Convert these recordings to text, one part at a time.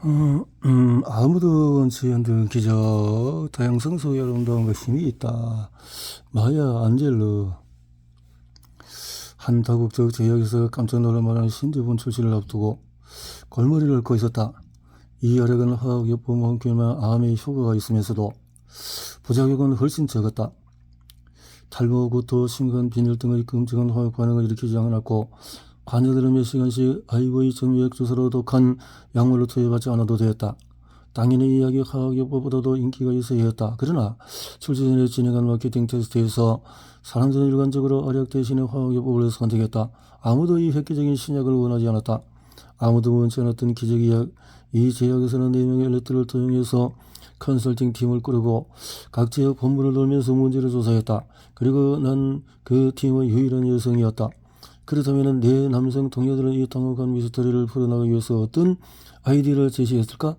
아무도 원치 않던 기적, 다양성소 여름다움과 힘이 있다. 마야 안젤로. 한 다국적 제약에서 깜짝 놀랄 만한 신제품 출시를 앞두고 골머리를 앓고 있었다. 이 열액은 화학요법만큼만 암에 효과가 있으면서도 부작용은 훨씬 적었다. 탈모, 구토, 심각한 빈혈 등의 끔찍한 화학 반응을 일으키지 않았고 환자들은 몇 시간씩 IV 점유액 주사로 독한 약물로 투여받지 않아도 되었다. 당연히 이 약이 화학요법보다도 인기가 있어야 했다. 그러나 출시 전에 진행한 마케팅 테스트에서 사람들은 일관적으로 알약 대신에 화학요법을 선택했다. 아무도 이 획기적인 신약을 원하지 않았다. 아무도 원치 않았던 기적의 약. 이 제약에서는 4명의 엘리트를 도용해서 컨설팅 팀을 꾸리고 각 지역 본부를 돌면서 문제를 조사했다. 그리고 난 그 팀의 유일한 여성이었다. 그렇다면 내 남성 동료들은 이 당혹한 미스터리를 풀어나가기 위해서 어떤 아이디어를 제시했을까?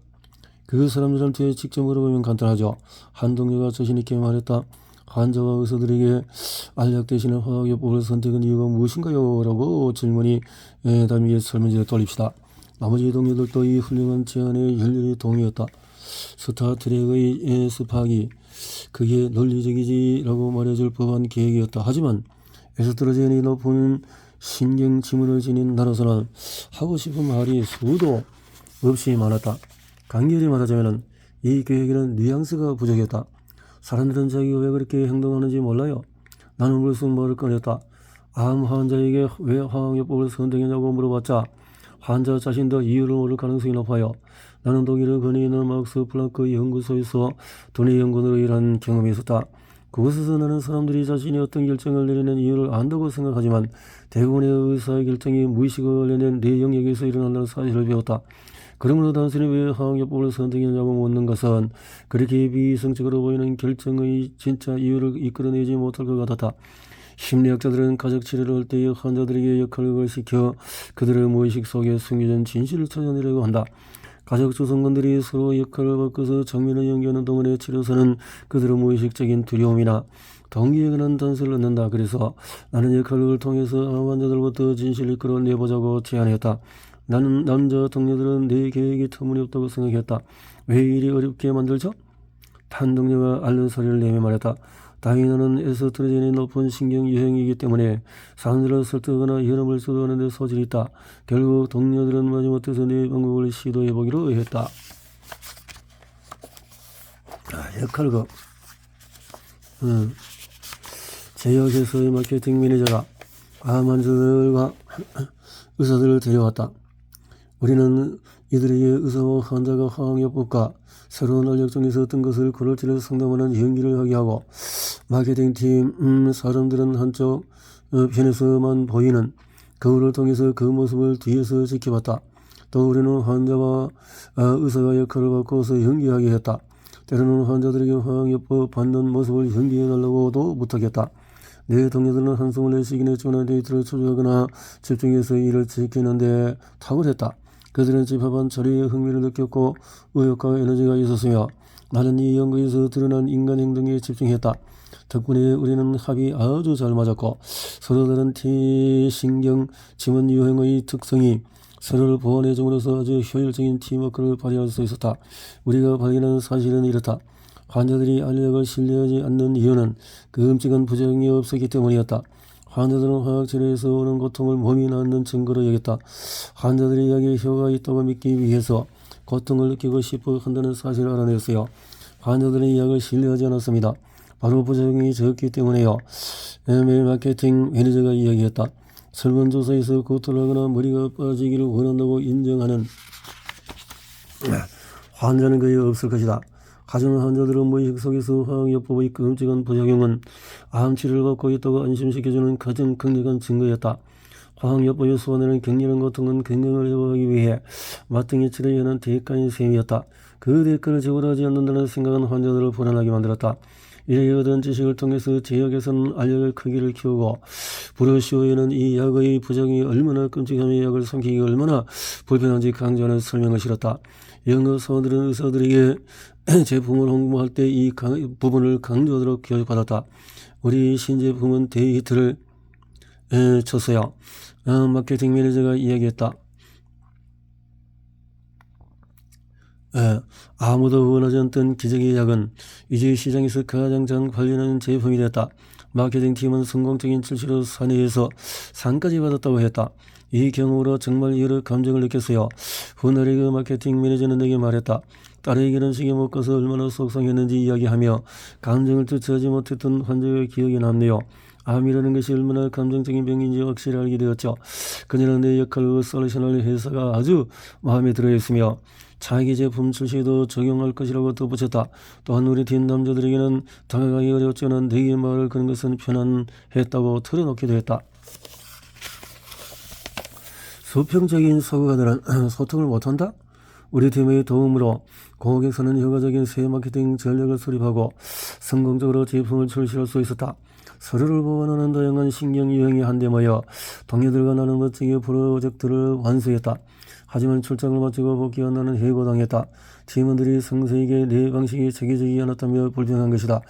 그 사람들한테 직접 물어보면 간단하죠. 한 동료가 자신있게 말했다. 환자와 의사들에게 알약 대신에 화학요법을 선택한 이유가 무엇인가요? 라고 질문이 담긴 설문지를 돌립시다. 나머지 동료들도 이 훌륭한 제안에 열렬히 동의했다. 스타트rek의 스팍이 그게 논리적이지 라고 말해줄 법한 계획이었다. 하지만 에스트로겐이 높은 신경 지문을 지닌 나로서는 하고 싶은 말이 수도 없이 많았다. 간결히 말하자면 이 계획에는 뉘앙스가 부족했다. 사람들은 자기가 왜 그렇게 행동하는지 몰라요. 나는 무슨 말을 꺼냈다. 암 환자에게 왜 화학요법을 선택했냐고 물어봤자 환자 자신도 이유를 모를 가능성이 높아요. 나는 독일의 근위 있는 막스 플랑크 연구소에서 두뇌 연구원으로 일한 경험이 있었다. 그곳에서 나는 사람들이 자신이 어떤 결정을 내리는 이유를 안다고 생각하지만 대부분의 의사의 결정이 무의식과 관련된 내 영역에서 일어난다는 사실을 배웠다. 그러므로 단순히 왜 화학요법을 선택했냐고 묻는 것은 그렇게 비이성적으로 보이는 결정의 진짜 이유를 이끌어내지 못할 것 같았다. 심리학자들은 가족 치료를 할 때의 환자들에게 역할을 시켜 그들의 무의식 속에 숨겨진 진실을 찾아내려고 한다. 가족 조성원들이 서로 역할을 바꿔서 정면을 연기하는 동안의 치료사는 그들의 무의식적인 두려움이나 동기에 관한 단서를 얻는다. 그래서 나는 역할을 통해서 암 환자들부터 진실을 끌어내보자고 제안했다. 나는 남자 동료들은 내 계획이 터무니없다고 생각했다. 왜 이리 어렵게 만들죠? 한 동료가 앓는 소리를 내며 말했다. 다행히 에스트로겐이 높은 신경 유형이기 때문에 사람들을 설득하거나 현업을 주도하는 데 소질이 있다. 결국 동료들은 마지못해서 네 방법을 시도해보기로 했다. 역할극. 제약회사의 마케팅 매니저가 암 환자들과 의사들을 데려왔다. 우리는 이들에게 의사와 환자가 화학요법과 새로운 알약 중에서 어떤 것을 고를지를 상담하는 연기를 하게 하고 마케팅팀 사람들은 한쪽 편에서만 보이는 거울을 통해서 그 모습을 뒤에서 지켜봤다. 또 우리는 환자와 의사가 역할을 바꿔서 연기하게 했다. 때로는 환자들에게 화학요법 받는 모습을 연기해달라고도 부탁했다. 내 동료들은 한숨을 내쉬긴 했지만 데이트를 초조하거나 집중해서 일을 지키는데 탁월했다. 그들은 집합한 처리에 흥미를 느꼈고 의욕과 에너지가 있었으며 나는 이 연구에서 드러난 인간 행동에 집중했다. 덕분에 우리는 합이 아주 잘 맞았고 서로 다른 신경 지문 유형의 특성이 서로를 보완해 줌으로써 아주 효율적인 팀워크를 발휘할 수 있었다. 우리가 발견한 사실은 이렇다. 환자들이 알약을 신뢰하지 않는 이유는 그 끔찍한 부작용이 없었기 때문이었다. 환자들은 화학치료에서 오는 고통을 몸이 낫는 증거로 여겼다. 환자들이 약에 효과가 있다고 믿기 위해서 고통을 느끼고 싶어 한다는 사실을 알아냈어요. 환자들은 이 약을 신뢰하지 않았습니다. 바로 부작용이 적기 때문에요. 마케팅 매니저가 이야기했다. 설문조사에서 구토를 하거나 머리가 빠지기를 원한다고 인정하는 환자는 거의 없을 것이다. 하지만 환자들은 무의식 속에서 화학요법의 끔찍한 부작용은 암치료를 받고 있다고 안심시켜주는 가장 강력한 증거였다. 화학요법이 쏟아내는 격렬한 고통은 건강을 회복하기 위해 마땅히 치러야 하는 대가인 셈이었다. 그 대가를 지불하지 않는다는 생각은 환자들을 불안하게 만들었다. 이렇게 얻은 지식을 통해서 제약에서는 알약의 크기를 키우고 브로슈어에는 이 약의 부작용이 얼마나 끔찍하며 약을 삼키기 얼마나 불편한지 강조하는 설명을 실었다. 영업사원들은 의사들에게 제품을 홍보할 때 이 부분을 강조하도록 교육받았다. 우리 신제품은 데이트를 쳤어요. 마케팅 매니저가 이야기했다. 아무도 원하지 않던 기적의 약은 이제 시장에서 가장 잘 팔리는 제품이 됐다. 마케팅 팀은 성공적인 출시로 사내에서 상까지 받았다고 했다. 이 경우로 정말 여러 감정을 느꼈어요. 훗날에 그 마케팅 매니저는 내게 말했다. 딸의 결혼식에 못 가서 얼마나 속상했는지 이야기하며 감정을 주체하지 못했던 환자의 기억이 남네요. 암이라는 것이 얼마나 감정적인 병인지 확실히 알게 되었죠. 그녀는 내 역할을 솔루션을 회사가 아주 마음에 들어했으며 자기 제품 출시에도 적용할 것이라고 덧붙였다. 또한 우리 팀 남자들에게는 다가가기 어려웠지만 내게 말을 거는 것은 편안했다고 털어놓기도 했다. 수평적인 서구가들은 소통을 못한다? 우리 팀의 도움으로 고객사는 효과적인 새 마케팅 전략을 수립하고 성공적으로 제품을 출시할 수 있었다. 서로를 보완하는 다양한 신경 유형이 한데 모여 동료들과 나는 멋지게 프로젝트를 완수했다. 하지만 출장을 마치고 복귀한 나는 해고당했다. 팀원들이 상사에게 내 방식이 체계적이지 않았다며 불평한 것이다.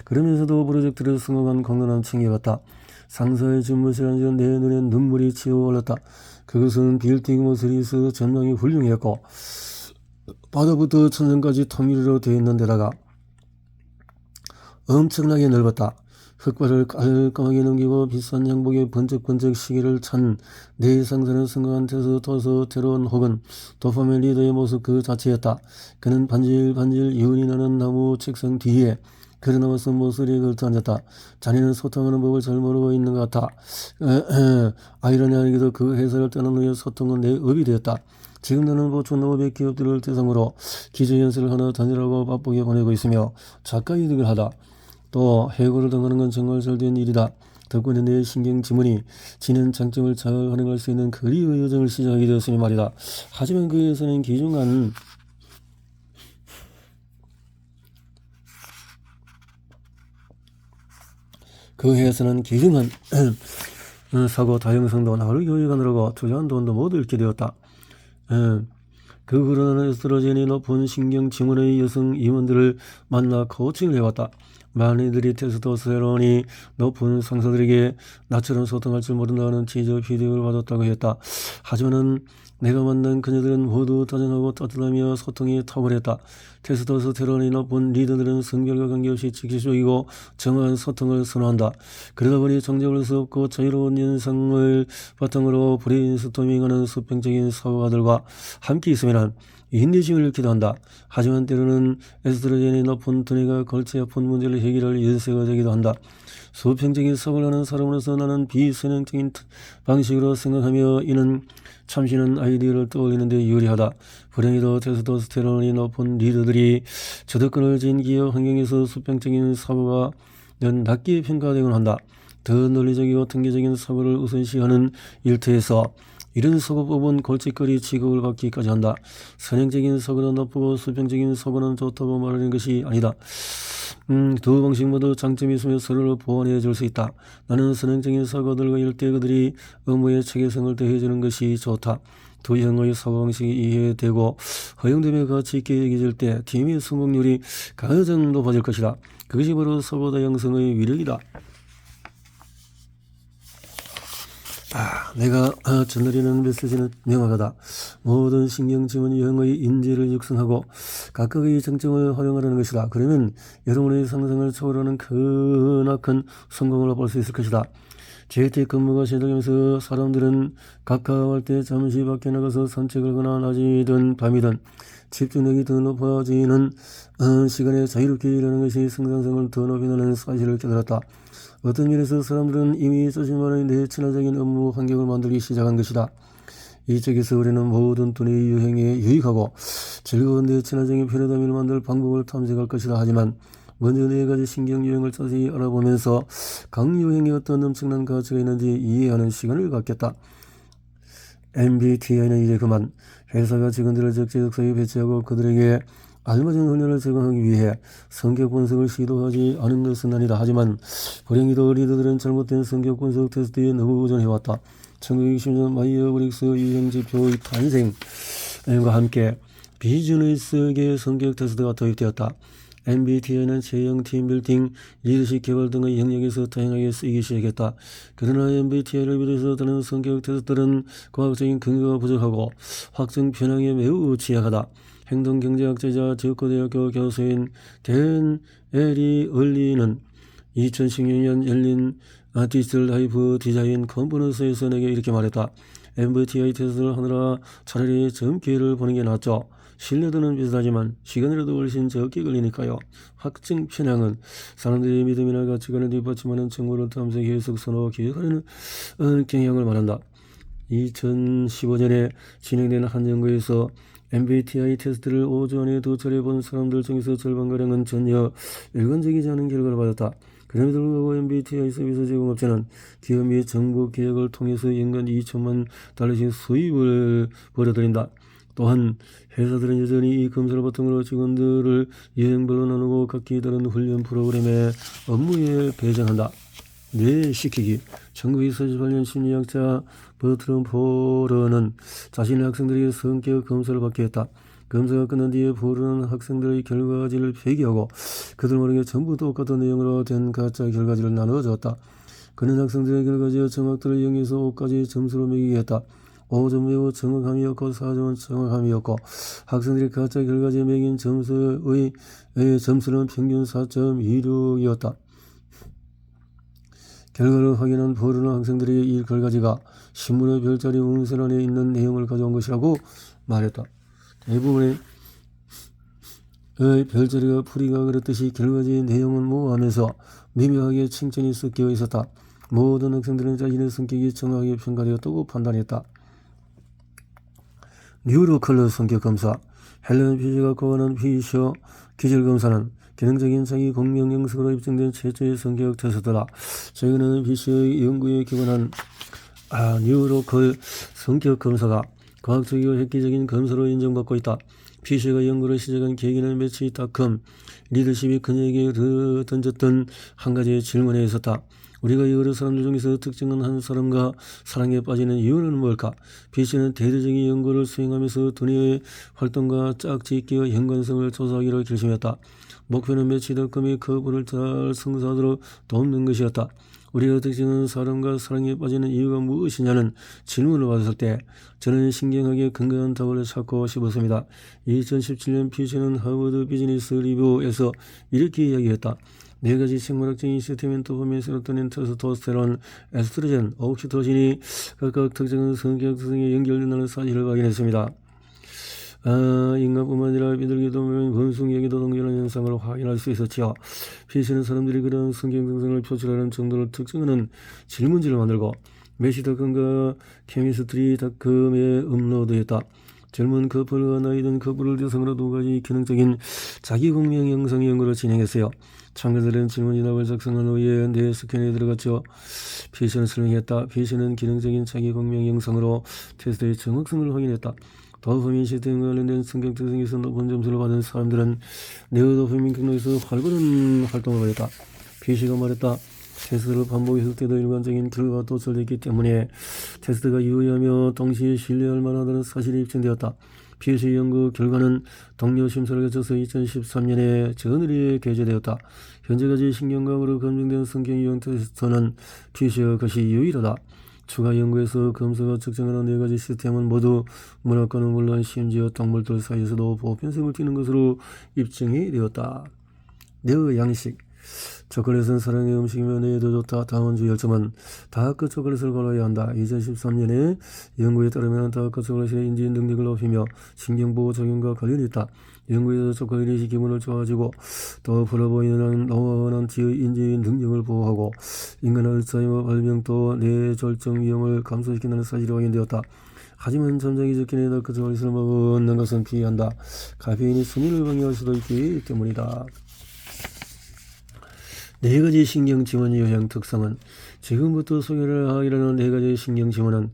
그러면서도 프로젝트를 성공한 공로는 챙겨갔다. 상사의 집무실에 앉은 내 눈에 눈물이 치어올랐다. 그것은 빌딩 모서리에서 전망이 훌륭했고 바다부터 천장까지 통일로 되어 있는 데다가 엄청나게 넓었다. 흙발을 깔끔하게 넘기고 비싼 양복에 번쩍번쩍 시계를 찬 내 상사는 순간 테스토스테론 혹은 도파민 리더의 모습 그 자체였다. 그는 반질반질 이온이 나는 나무 책상 뒤에 걸어나와서 모서리에 걸터 앉았다. 자네는 소통하는 법을 잘 모르고 있는 것 같아. 아이러니하게도 그 회사를 떠난 후에 소통은 내 업이 되었다. 지금 나는 보충 500 기업들을 대상으로 기조연설을 하나 다니라고 바쁘게 보내고 있으며 작가 이득을 하다. 또 해고를 당하는 건 정말 잘된 일이다. 덕분에 내 신경 지문이 지는 장점을 잘 활용할 수 있는 거리의 여정을 시작하게 되었으니 말이다. 하지만 그에서는 귀중한 사고 다양성도 나를 교육하느라고 투자한 돈도 모두 잃게 되었다. 그 후로는 에스트로겐이 높은 신경 지문의 여성 임원들을 만나 코칭을 해왔다. 많은 이들이 테스토스테론이 높은 상사들에게 나처럼 소통할 줄 모른다는 지적 피드백을 받았다고 했다. 하지만 내가 만난 그녀들은 모두 다정하고 따뜻하며 소통이 탁월했다. 테스토스테론이 높은 리더들은 성별과 관계없이 직접적이고 정확한 소통을 선호한다. 그러다 보니 정적을 수 없고 자유로운 연상을 바탕으로 브레인스토밍하는 수평적인 사고가들과 함께 있으면 인내심을 잃기도 한다. 하지만 때로는 에스트로겐이 높은 두뇌가 골치 아픈 문제를 해결할 열쇠가 되기도 한다. 수평적인 사고를 하는 사람으로서 나는 비선형적인 방식으로 생각하며 이는 참신한 아이디어를 떠올리는데 유리하다. 불행히도 테스토스테론이 높은 리더들이 저작권을 진 기업 환경에서 수평적인 사고가 낮게 평가되곤 한다. 더 논리적이고 통계적인 사고를 우선시하는 일터에서 이런 사고법은 골칫거리 취급을 받기까지 한다. 선행적인 사고는 나쁘고 수평적인 사고는 좋다고 말하는 것이 아니다. 두 방식 모두 장점이 있으며 서로를 보완해 줄 수 있다. 나는 선행적인 사고들과 일대 그들이 업무의 체계성을 더해주는 것이 좋다. 두 형의 사고방식이 이해되고 허용되며 가치 있게 여겨질 때 팀의 성공률이 가장 높아질 것이다. 그것이 바로 사고 다양성의 위력이다. 내가 전달하는 메시지는 명확하다. 모든 신경지문 유형의 인재를 육성하고 각각의 장점을 활용하라는 것이다. 그러면 여러분의 상상을 초월하는 크나큰 성공을 맛볼 수 있을 것이다. 재택근무가 시작하면서 사람들은 가까워할 때 잠시 밖에 나가서 산책을 하거나 낮이든 밤이든 집중력이 더 높아지는 시간에 자유롭게 일하는 것이 생산성을 더 높이는 사실을 깨달았다. 어떤 면에서 사람들은 이미 자신만의 내친화적인 업무 환경을 만들기 시작한 것이다. 이쪽에서 우리는 모든 두뇌의 유형에 유익하고 즐거운 내친화적인 편의점을 만들 방법을 탐색할 것이다. 하지만 먼저 네 가지 신경 유형을 자세히 알아보면서 각 유형에 어떤 엄청난 가치가 있는지 이해하는 시간을 갖겠다. MBTI는 이제 그만 회사가 직원들을 적재적소에 배치하고 그들에게 알맞은 훈련을 제공하기 위해 성격 분석을 시도하지 않은 것은 아니다. 하지만 불행히도 리더들은 잘못된 성격 분석 테스트에 너무 의존해왔다. 1960년 마이어 브릭스 유형지표의 탄생과 함께 비즈니스계 성격 테스트가 도입되었다. MBTI는 채용, 팀빌딩, 리더십 개발 등의 영역에서 다양하게 쓰이기 시작했다. 그러나 MBTI를 비롯해서 다른 성격 테스트들은 과학적인 근거가 부족하고 확증 편향에 매우 취약하다. 행동경제학자이자 제코대학교 교수인 댄 에리 얼리는 2016년 열린 디지털 라이프 디자인 컨퍼런스에서 내게 이렇게 말했다. MBTI 테스트를 하느라 차라리 점괘를 보는 게 낫죠. 신뢰도는 비슷하지만 시간이라도 훨씬 적게 걸리니까요. 확증 편향은 사람들의 믿음이나 가치관을 뒷받침하는 정보를 탐색, 해석, 선호, 기억하려는 경향을 말한다. 2015년에 진행된 한 연구에서 MBTI 테스트를 5주 안에 2차례 본 사람들 중에서 절반가량은 전혀 일관적이지 않은 결과를 받았다. 그럼에도 불구하고 MBTI 서비스 제공업체는 기업 및 정부 계약을 통해서 연간 2천만 달러씩 수입을 벌어들인다. 또한 회사들은 여전히 이 검사를 바탕으로 직원들을 여행별로 나누고 각기 다른 훈련 프로그램에 업무에 배정한다. 뇌시키기. 1948년 심리학자 버트럼 포러는 자신의 학생들에게 성격 검사를 받게 했다. 검사가 끝난 뒤에 포러는 학생들의 결과지를 폐기하고 그들 모르게 전부 똑같은 내용으로 된 가짜 결과지를 나누어줬다. 그는 학생들의 결과지와 정확도를 0에서 5까지 점수로 매기게 했다. 5점 매우 정확함이었고 4점은 정확함이었고 학생들이 가짜 결과지에 매긴 점수의 점수는 평균 4.26이었다. 결과를 확인한 포러는 학생들이 이 결과지가 신문의 별자리 운세란에 있는 내용을 가져온 것이라고 말했다. 대부분의 별자리가 풀이가 그랬듯이 결과지의 내용은 모호하면서 미묘하게 칭찬이 섞여 있었다. 모든 학생들은 자신의 성격이 정확하게 평가되었다고 판단했다. 뉴로컬러 성격검사. 헬렌 피셔가 고안한 피셔 기질검사는 기능적인 자기 공명 영성으로 입증된 최초의 성격 테스트다. 최근에는 피셔의 연구에 기반한 뉴로컬 성격검사가 과학적이고 획기적인 검사로 인정받고 있다. 피셔가 연구를 시작한 계기는 매치닷컴 리더십이 그녀에게 던졌던 한 가지의 질문에 있었다. 우리가 여러 사람들 중에서 특정한 한 사람과 사랑에 빠지는 이유는 뭘까? 피셔는 대대적인 연구를 수행하면서 두뇌의 활동과 짝짓기와 연관성을 조사하기로 결심했다. 목표는 매치닷컴의 커브를 잘 성사하도록 돕는 것이었다. 우리가 특정한 사람과 사랑에 빠지는 이유가 무엇이냐는 질문을 받았을 때 저는 신경학에 근거한 답을 찾고 싶었습니다. 2017년 피셔는 하버드 비즈니스 리뷰에서 이렇게 이야기했다. 4가지 생물학적인 시스템인 도파민, 세로토닌, 테스토스테론, 에스트로겐, 옥시토신이 각각 특정한 성격 특성에 연결된다는 사실을 확인했습니다. 인간뿐만 아니라 비둘기도 원숭이에게도 동일한 현상을 확인할 수 있었지요. 피셔는 사람들이 그런 성격 특성을 표출하는 정도를 특정하는 질문지를 만들고 매시닷컴과 케미스트리닷컴에 업로드했다. 젊은 커플과 나이든 커플을 대상으로 2가지 기능적인 자기공명 형성 연구를 진행했어요. 참가자들은 질문지답을 작성한 후에 뇌 스캔에 들어갔죠. 피셔는 설명했다. 피셔는 기능적인 자기공명 형성으로 테스트의 정확성을 확인했다. 도파민 시스템과 관련된 성격 특성에서 높은 점수를 받은 사람들은 네오도파민 경로에서 활발한 활동을 벌였다. 피셔가 말했다. 테스트를 반복했을 때도 일관적인 결과가 도출됐기 때문에 테스트가 유효하며 동시에 신뢰할 만하다는 사실이 입증되었다. 피셔의 연구 결과는 동료 심사를 거쳐서 2013년에 저널에 게재되었다. 현재까지 신경과학으로 검증된 성격 유형 테스트는 피셔 것이 유일하다. 추가 연구에서 검사가 측정하는 4가지 시스템은 모두 문학과는 물론 심지어 동물들 사이에서도 보편성을 띠는 것으로 입증이 되었다. 뇌의 양식. 초콜릿은 사랑의 음식이며 뇌에도 좋다. 다음은 주의점은 다크 초콜릿을 골라야 한다. 2013년에 연구에 따르면 다크 초콜릿의 인지 능력을 높이며 신경보호 작용과 관련이 있다. 연구에서 초콜릿이 기분을 좋아지고 더 불어 보이는 노원한티의 인지 능력을 보호하고 인간 알츠하이머 발병 또 뇌졸중 위험을 감소시킨다는 사실이 확인되었다. 하지만 잠자기 전에 다크 초콜릿을 먹는 것은 피한다. 카페인이 수면을 방해할 수도 있기 때문이다. 4가지 신경지원 요형 특성은 지금부터 소개를 하기로는 4가지 신경지원은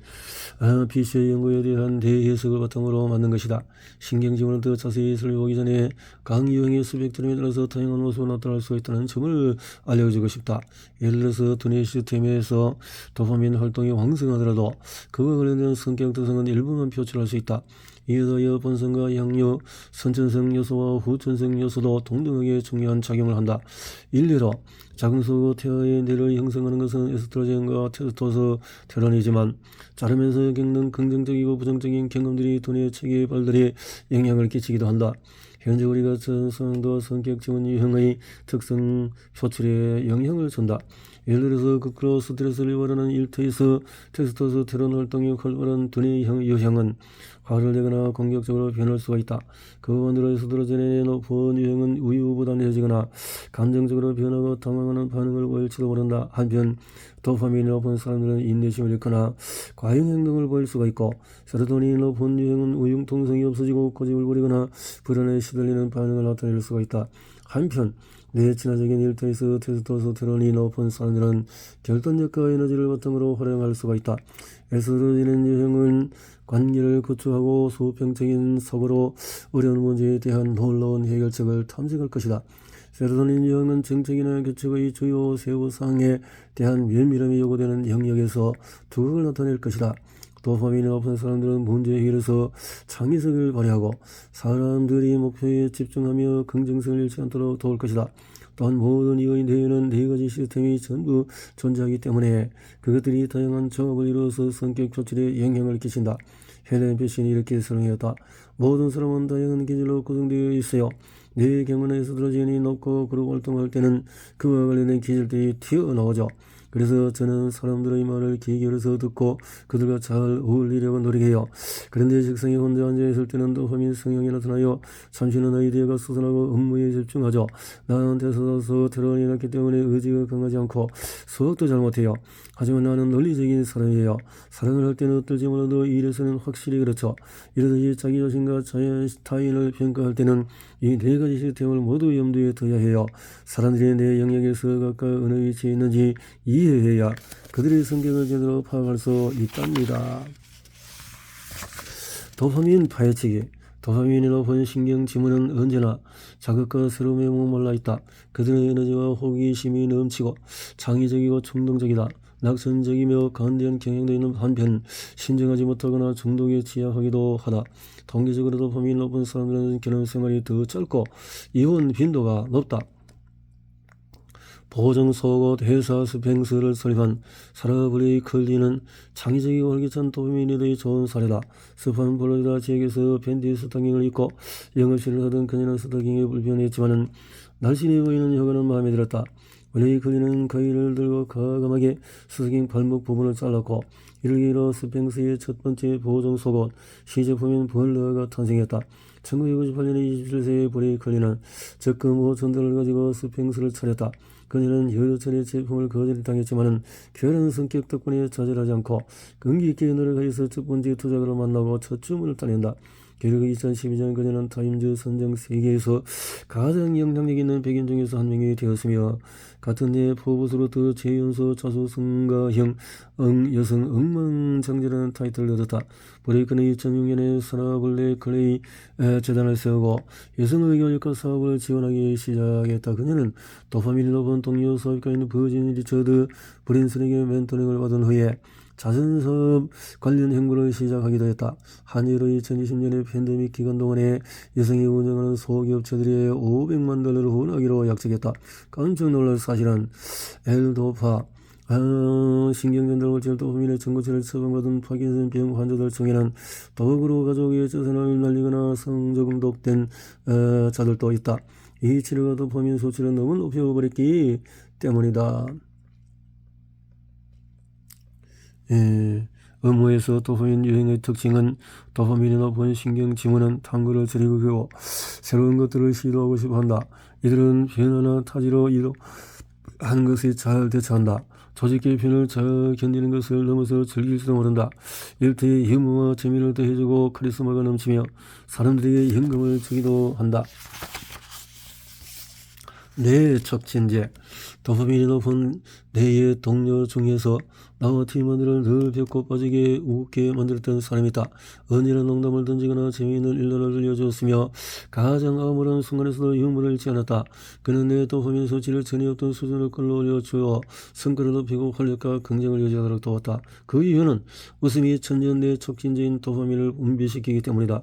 피셔의 연구에 대한 대해석을 바탕으로 만든 것이다. 신경지원을 더 자세히 살펴보기 전에 각 유형의 스펙트럼에 따라서 다양한 모습으로 나타날 수 있다는 점을 알려주고 싶다. 예를 들어서 두뇌 시스템에서 도파민 활동이 왕성하더라도 그와 관련된 성격 특성은 일부만 표출할 수 있다. 이에 더하여 본성과 향유, 선천성 요소와 후천성 요소도 동등하게 중요한 작용을 한다. 일례로 작은 태아의 뇌를 형성하는 것은 에스트로겐과 테스토스테론이지만 자르면서 겪는 긍정적이고 부정적인 경험들이 두뇌 체계 발달에 영향을 끼치기도 한다. 현재 우리가 전성도 성격 지원 유형의 특성 표출에 영향을 준다. 예를 들어서 거꾸로 스트레스를 유발하는 일터에서 테스토스테론 활동이 활발한 두뇌 유형은 화를 내거나 공격적으로 변할 수가 있다. 그 반대로 에스트로겐의 높은 유형은 우유부단해지거나 감정적으로 변하고 당황하는 반응을 보일지도 모른다. 한편 도파민이 높은 사람들은 인내심을 잃거나 과잉 행동을 보일 수가 있고, 세로토닌이 높은 유형은 융통성이 없어지고 고집을 부리거나 불안에 시달리는 반응을 나타낼 수가 있다. 한편 뇌 친화적인 일터에서 테스토스테론이 높은 사람들은 결단력과 에너지를 바탕으로 활용할 수가 있다. 에스트로겐 유형은 관계를 구축하고 수평적인 사고로 어려운 문제에 대한 놀라운 해결책을 탐색할 것이다. 세로토닌 유형은 정책이나 규칙의 주요 세부 사항에 대한 면밀함이 요구되는 영역에서 두각을 나타낼 것이다. 도파민이 높은 사람들은 문제 해결에서 창의성을 발휘하고 사람들이 목표에 집중하며 긍정성을 잃지 않도록 도울 것이다. 또한 모든 이의 뇌에는 4가지 시스템이 전부 존재하기 때문에 그것들이 다양한 조합을 이루어서 성격 표출에 영향을 끼친다. 헬렌 피신이 이렇게 설명했다. 모든 사람은 다양한 기질로 구성되어 있어요. 뇌의 경우는 에스트로겐이 높고 그룹 활동할 때는 그와 관련된 기질들이 튀어나오죠. 그래서 저는 사람들의 말을 귀 기울여서 듣고 그들과 잘 어울리려고 노력해요. 그런데 책상에 혼자 앉아있을 때는 도파민 성향이 나타나요. 잠시는 아이디어가 솟아나고 업무에 집중하죠. 나한테서 테론이 났기 때문에 의지가 강하지 않고 수학도 잘 못해요. 하지만 나는 논리적인 사람이에요. 사랑을 할 때는 어떨지 몰라도 일에서는 확실히 그렇죠. 이러듯이 자기 자신과 타인을 평가할 때는 이 4가지 시스템을 모두 염두에 둬야 해요. 사람들이 내 영역에서 각각 어느 위치에 있는지 이해해야 그들의 성격을 제대로 파악할 수 있답니다. 도파민 파헤치기. 도파민이 높은 신경 지문은 언제나 자극과 새로움에 목말라 있다. 그들의 에너지와 호기심이 넘치고 창의적이고 충동적이다. 낙천적이며 간대한 경향도 있는 한편 신중하지 못하거나 중독에 취약하기도 하다. 통계적으로 도파민이 높은 사람들은 결혼 생활이 더 짧고 이혼 빈도가 높다. 보정속옷 회사 스팽스를 설립한 사라 브레이클리는 창의적이고 활기찬 도파민이 좋은 사례다. 습한 플로리다 지역에서 밴디 스타킹을 입고 영업실을 하던 그녀는 스타킹이 불편했지만 날씬해 보이는 혀가는 마음에 들었다. 브레이클리는 가위를 들고 과감하게 스타킹 발목 부분을 잘랐고 이를 계기로 스팽스의 첫 번째 보정속옷 시제품인 벌러가 탄생했다. 1998년에 27세의 브레이클리는 적금 5,000달러를 가지고 스팽스를 차렸다. 그녀는 여러 차례 제품을 거절당했지만 결혼 성격 덕분에 좌절하지 않고 끈기 있게 노력하여서 첫 번째 투자자를 만나고 첫 주문을 따낸다. 결국 2012년 그녀는 타임즈 선정 세계에서 가장 영향력 있는 100인 중에서 한 명이 되었으며 같은 해 포브스로부터 최연소 자수성가형 여성 억만장자라는 타이틀을 얻었다. 브레이크는 2006년에 사라 블랙클레이 재단을 세우고 여성의 교육과 사업을 지원하기 시작했다. 그녀는 도파민이 높은 동료 사업가인 버진 리처드 브린슨에게 멘토링을 받은 후에 자선사업 관련 행보를 시작하기도 했다. 한일의 2020년의 팬데믹 기간 동안에 여성이 운영하는 소기업체들의 $500만 후원하기로 약속했다. 깜짝 놀랄 사실은 엘도파 신경전달 도파민의 전구체를 처방받은 파킨슨병 환자들 중에는 도구로 가족의 재산을 날리거나 성저금독된 자들도 있다. 이 치료가 도파민 수치를 너무 높여버렸기 때문이다. 업무에서 도파민 유행의 특징은 도파민이 높은 신경 지문은 탐구를 즐기고 새로운 것들을 시도하고 싶어한다. 이들은 변화나 타지로 하는 것에 잘 대처한다. 조직 개편을 잘 견디는 것을 넘어서 즐길지도 모른다. 일터에 유머와 재미를 더해주고 카리스마가 넘치며 사람들에게 영감을 주기도 한다. 뇌 촉진제. 도파민이 높은 뇌의 동료 중에서 나와 팀원들을 늘 뵙고 빠지게 웃게 만들었던 사람이다. 언제나 농담을 던지거나 재미있는 일화를 들려주었으며 가장 암울한 순간에서도 유머를 잃지 않았다. 그는 내 도파민 수치를 전혀 없던 수준으로 끌어올려주어 성과를 높이고 활력과 긍정을 유지하도록 도왔다. 그 이유는 웃음이 천년 내 촉진제인 도파민을 분비시키기 때문이다.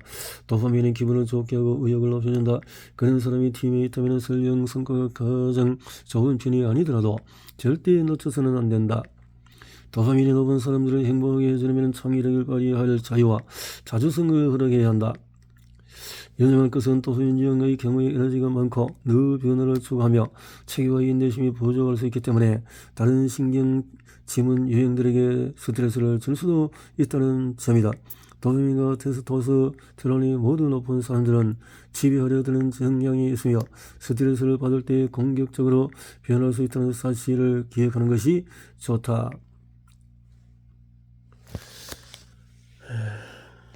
도파민은 기분을 좋게 하고 의욕을 높여준다. 그런 사람이 팀에 있다면 설령 성과가 가장 좋은 편이 아니더라도 절대 놓쳐서는 안 된다. 도파민이 높은 사람들을 행복하게 해주려면 창의력을 발휘할 자유와 자주성을 허락해야 한다. 연명할 것은 도파민 유형의 경우에 에너지가 많고 늘 변화를 추구하며 체계와 인내심이 부족할 수 있기 때문에 다른 신경 지문 유형들에게 스트레스를 줄 수도 있다는 점이다. 도파민과 테스토스테론이 모두 높은 사람들은 지배하려 드는 성향이 있으며 스트레스를 받을 때 공격적으로 변할 수 있다는 사실을 기억하는 것이 좋다.